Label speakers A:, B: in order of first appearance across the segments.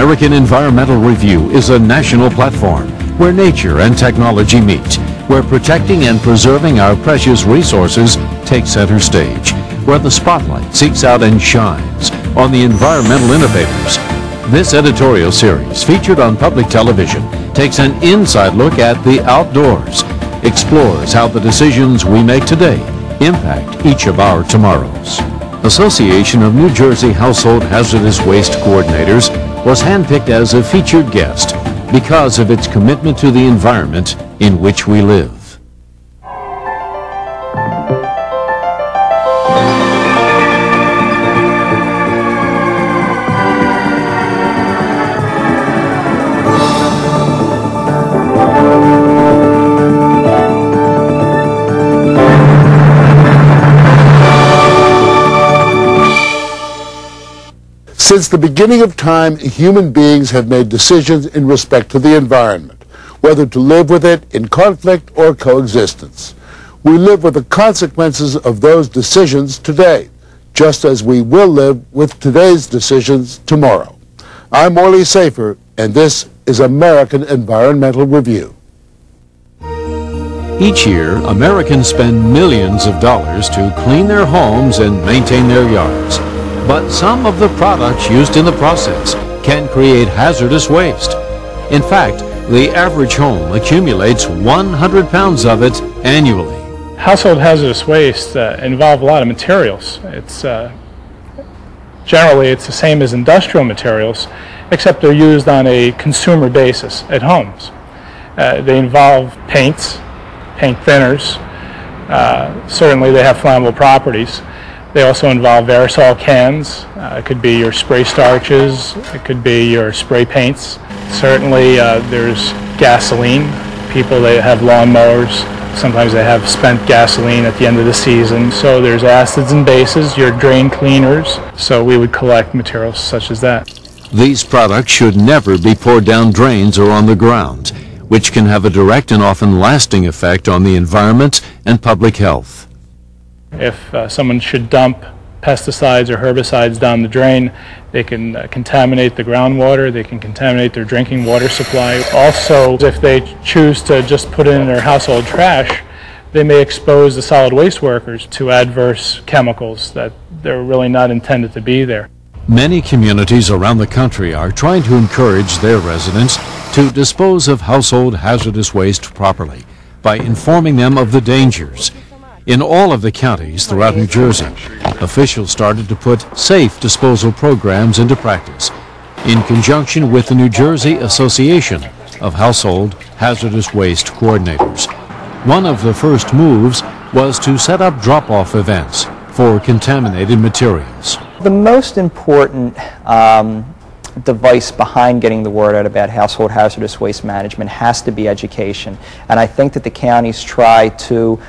A: American Environmental Review is a national platform where nature and technology meet, where protecting and preserving our precious resources takes center stage, where the spotlight seeks out and shines on the environmental innovators. This editorial series, featured on public television, takes an inside look at the outdoors, explores how the decisions we make today impact each of our tomorrows. Association of New Jersey Household Hazardous Waste Coordinators was handpicked as a featured guest because of its commitment to the environment in which we live.
B: Since the beginning of time, human beings have made decisions in respect to the environment, whether to live with it in conflict or coexistence. We live with the consequences of those decisions today, just as we will live with today's decisions tomorrow. I'm Morley Safer, and this is American Environmental Review.
A: Each year, Americans spend millions of dollars to clean their homes and maintain their yards. But some of the products used in the process can create hazardous waste. In fact, the average home accumulates 100 pounds of it annually.
C: Household hazardous waste involve a lot of materials. Generally it's the same as industrial materials, except they're used on a consumer basis at homes. They involve paints, paint thinners. Certainly they have flammable properties. They also involve aerosol cans. It could be your spray starches. It could be your spray paints. Certainly there's gasoline. People that have lawnmowers, sometimes they have spent gasoline at the end of the season. So there's acids and bases, your drain cleaners. So we would collect materials such as that.
A: These products should never be poured down drains or on the ground, which can have a direct and often lasting effect on the environment and public health.
C: If someone should dump pesticides or herbicides down the drain, they can contaminate the groundwater, they can contaminate their drinking water supply. Also, if they choose to just put it in their household trash, they may expose the solid waste workers to adverse chemicals that they're really not intended to be there.
A: Many communities around the country are trying to encourage their residents to dispose of household hazardous waste properly by informing them of the dangers. In all of the counties throughout New Jersey, officials started to put safe disposal programs into practice in conjunction with the New Jersey Association of Household Hazardous Waste Coordinators. One of the first moves was to set up drop-off events for contaminated materials.
D: The most important device behind getting the word out about household hazardous waste management has to be education, and I think that the counties try to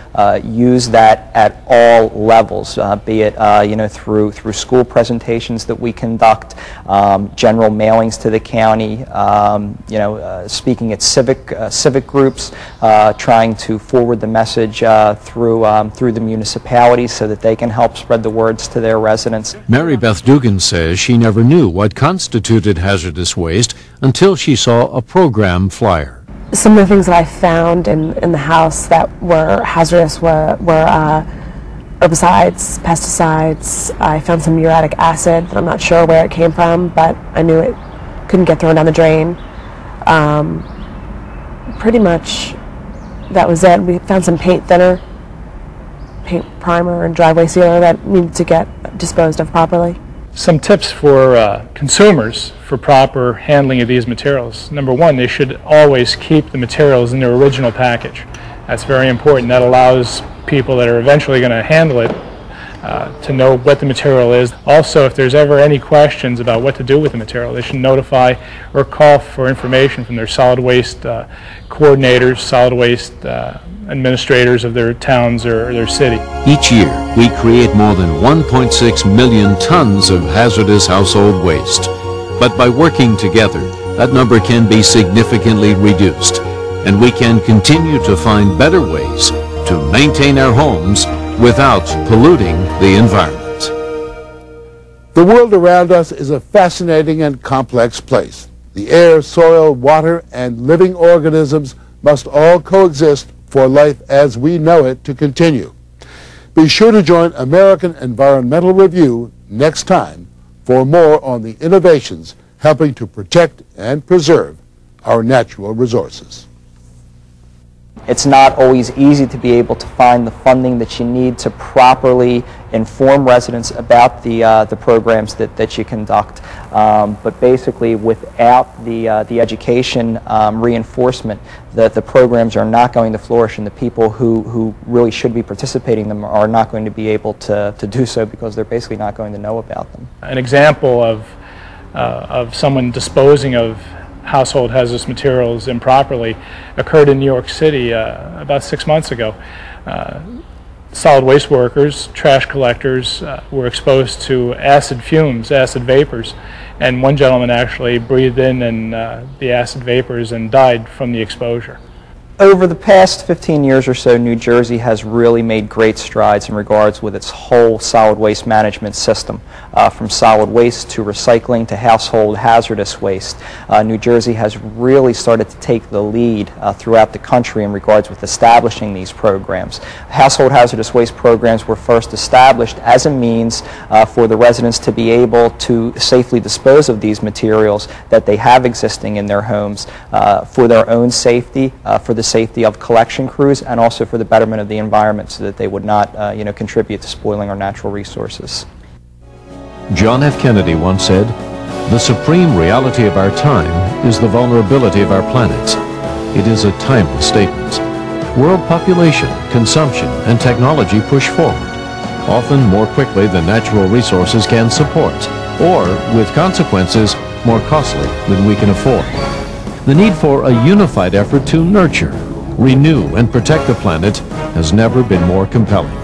D: use that at all levels, be it through school presentations that we conduct, general mailings to the county, speaking at civic groups, trying to forward the message through the municipalities so that they can help spread the words to their residents.
A: Mary Beth Dugan says she never knew what constituted hazardous waste until she saw a program flyer.
E: Some of the things that I found in the house that were hazardous were herbicides, pesticides. I found some uric acid that I'm not sure where it came from, but I knew it couldn't get thrown down the drain. Pretty much that was it. We found some paint thinner, paint primer, and driveway sealer that needed to get disposed of properly.
C: Some tips for consumers for proper handling of these materials. Number one, they should always keep the materials in their original package. That's very important. That allows people that are eventually going to handle it to know what the material is. Also, if there's ever any questions about what to do with the material, they should notify or call for information from their solid waste coordinators, solid waste administrators of their towns or their city.
A: Each year, we create more than 1.6 million tons of hazardous household waste. But by working together, that number can be significantly reduced, and we can continue to find better ways to maintain our homes without polluting the environment.
B: The world around us is a fascinating and complex place. The air, soil, water, and living organisms must all coexist for life as we know it to continue. Be sure to join American Environmental Review next time for more on the innovations helping to protect and preserve our natural resources.
D: It's not always easy to be able to find the funding that you need to properly inform residents about the programs that you conduct. But basically, without the education reinforcement, the programs are not going to flourish, and the people who really should be participating in them are not going to be able to do so because they're basically not going to know about them.
C: An example of someone disposing of household hazardous materials improperly occurred in New York City about 6 months ago. Solid waste workers, trash collectors were exposed to acid fumes, acid vapors, and one gentleman actually breathed in the acid vapors and died from the exposure.
D: Over the past 15 years or so, New Jersey has really made great strides in regards with its whole solid waste management system, from solid waste to recycling to household hazardous waste. New Jersey has really started to take the lead throughout the country in regards with establishing these programs. Household hazardous waste programs were first established as a means for the residents to be able to safely dispose of these materials that they have existing in their homes for their own safety, for the safety of collection crews, and also for the betterment of the environment so that they would not contribute to spoiling our natural resources.
A: John F. Kennedy once said, "The supreme reality of our time is the vulnerability of our planet." It is a timeless statement. World population, consumption, and technology push forward, often more quickly than natural resources can support, or, with consequences, more costly than we can afford. The need for a unified effort to nurture, renew, and protect the planet has never been more compelling.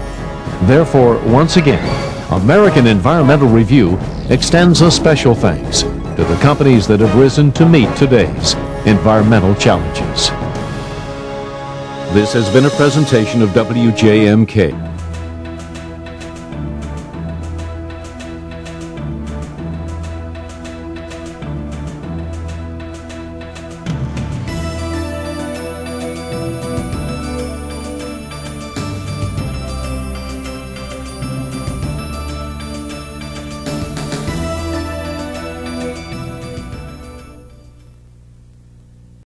A: Therefore, once again, American Environmental Review extends a special thanks to the companies that have risen to meet today's environmental challenges. This has been a presentation of WJMK.